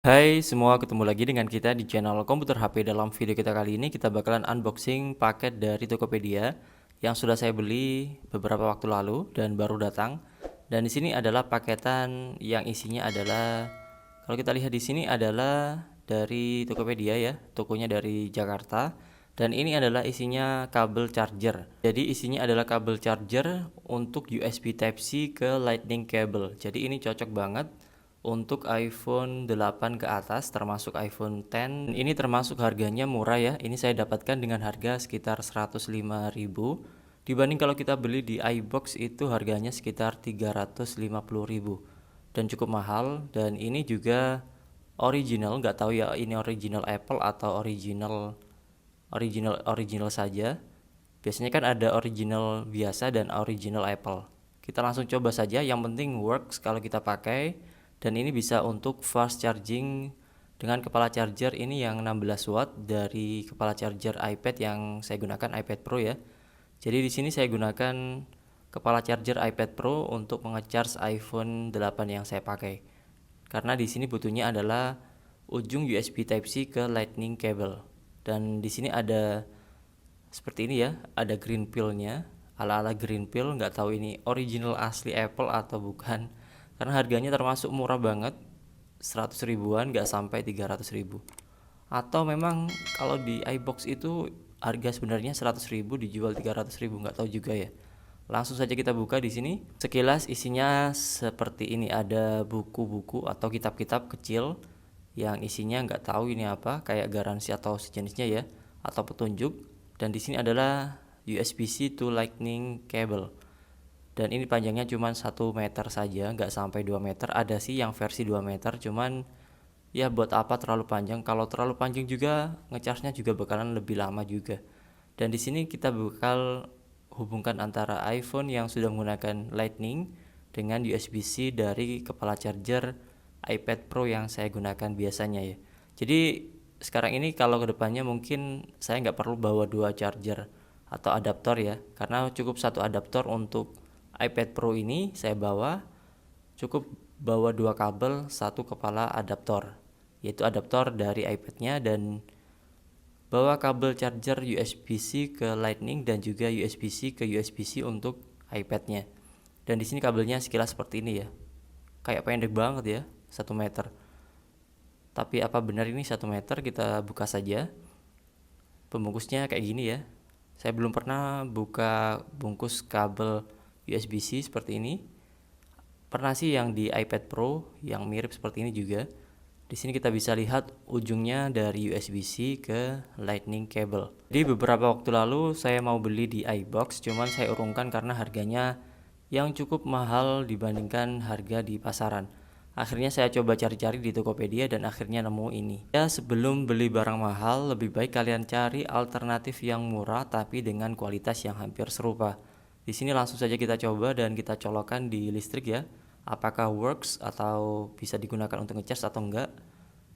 Hai semua, ketemu lagi dengan kita di channel Komputer HP. Dalam video kita kali ini kita bakalan unboxing paket dari Tokopedia yang sudah saya beli beberapa waktu lalu dan baru datang. Dan di sini adalah paketan yang isinya adalah, kalau kita lihat di sini adalah dari Tokopedia ya, tokonya dari Jakarta. Dan ini adalah isinya kabel charger. Jadi isinya adalah kabel charger untuk USB Type-C ke Lightning cable. Jadi ini cocok banget untuk iPhone 8 ke atas, termasuk iPhone X. Ini termasuk harganya murah ya. Ini saya dapatkan dengan harga sekitar 105.000. Dibanding kalau kita beli di iBox itu harganya sekitar 350.000 dan cukup mahal. Dan ini juga original, nggak tahu ya ini original Apple atau original saja. Biasanya kan ada original biasa dan original Apple. Kita langsung coba saja, yang penting works kalau kita pakai. Dan ini bisa untuk fast charging dengan kepala charger ini yang 16 watt dari kepala charger iPad yang saya gunakan, iPad Pro ya. Jadi di sini saya gunakan kepala charger iPad Pro untuk mengecharge iPhone 8 yang saya pakai. Karena di sini butuhnya adalah ujung USB Type-C ke Lightning cable. Dan di sini ada seperti ini ya, ada green pill-nya, ala-ala green pill, nggak tahu ini original asli Apple atau bukan. Karena harganya termasuk murah banget, 100 ribuan, nggak sampai 300 ribu. Atau memang kalau di iBox itu harga sebenarnya 100 ribu dijual 300 ribu, nggak tahu juga ya. Langsung saja kita buka di sini. Sekilas isinya seperti ini, ada buku-buku atau kitab-kitab kecil yang isinya nggak tahu ini apa, kayak garansi atau sejenisnya ya, atau petunjuk. Dan di sini adalah USB-C to Lightning cable. Dan ini panjangnya cuma 1 meter saja, nggak sampai 2 meter. Ada sih yang versi 2 meter, cuman ya buat apa terlalu panjang. Kalau terlalu panjang juga ngecharge-nya juga bakalan lebih lama juga. Dan di sini kita bakal hubungkan antara iPhone yang sudah menggunakan Lightning dengan USB-C dari kepala charger iPad Pro yang saya gunakan biasanya ya. Jadi sekarang ini kalau kedepannya mungkin saya nggak perlu bawa dua charger atau adaptor ya, karena cukup satu adaptor untuk iPad Pro ini. Saya bawa cukup bawa dua kabel, satu kepala adaptor, yaitu adaptor dari iPad-nya, dan bawa kabel charger USB-C ke Lightning dan juga USB-C ke USB-C untuk iPad-nya. Dan di sini kabelnya sekilas seperti ini ya, kayak pendek banget ya, 1 meter. Tapi apa benar ini 1 meter? Kita buka saja. Pembungkusnya kayak gini ya. Saya belum pernah buka bungkus kabel USB-C seperti ini. Pernah sih yang di iPad Pro yang mirip seperti ini juga. Di sini kita bisa lihat ujungnya dari USB-C ke Lightning cable. Jadi beberapa waktu lalu saya mau beli di iBox, cuman saya urungkan karena harganya yang cukup mahal dibandingkan harga di pasaran. Akhirnya saya coba cari-cari di Tokopedia dan akhirnya nemu ini. Ya, sebelum beli barang mahal, lebih baik kalian cari alternatif yang murah tapi dengan kualitas yang hampir serupa. Di sini langsung saja kita coba dan kita colokkan di listrik ya. Apakah works atau bisa digunakan untuk ngecharge atau enggak.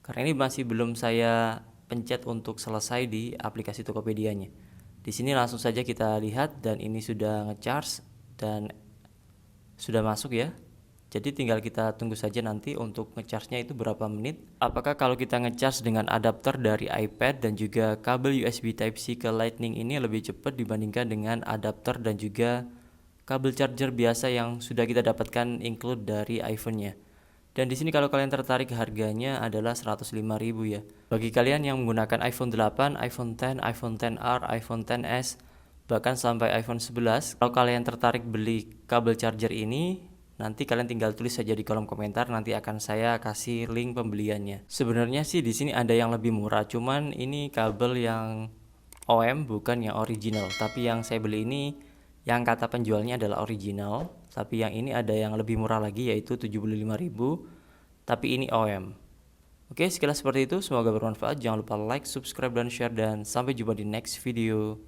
Karena ini masih belum saya pencet untuk selesai di aplikasi Tokopedia-nya. Di sini langsung saja kita lihat dan ini sudah ngecharge dan sudah masuk ya. Jadi tinggal kita tunggu saja nanti untuk ngecharge-nya itu berapa menit. Apakah kalau kita ngecharge dengan adapter dari iPad dan juga kabel USB Type-C ke Lightning ini lebih cepat dibandingkan dengan adapter dan juga kabel charger biasa yang sudah kita dapatkan include dari iPhone-nya. Dan di sini kalau kalian tertarik, harganya adalah 105.000 ya. Bagi kalian yang menggunakan iPhone 8, iPhone X, iPhone XR, iPhone XS, bahkan sampai iPhone 11, kalau kalian tertarik beli kabel charger ini, nanti kalian tinggal tulis saja di kolom komentar, nanti akan saya kasih link pembeliannya. Sebenarnya sih di sini ada yang lebih murah, cuman ini kabel yang OM bukan yang original. Tapi yang saya beli ini yang kata penjualnya adalah original, tapi yang ini ada yang lebih murah lagi yaitu 75.000, tapi ini OM. Oke, sekilas seperti itu, semoga bermanfaat. Jangan lupa like, subscribe, dan share, dan sampai jumpa di next video.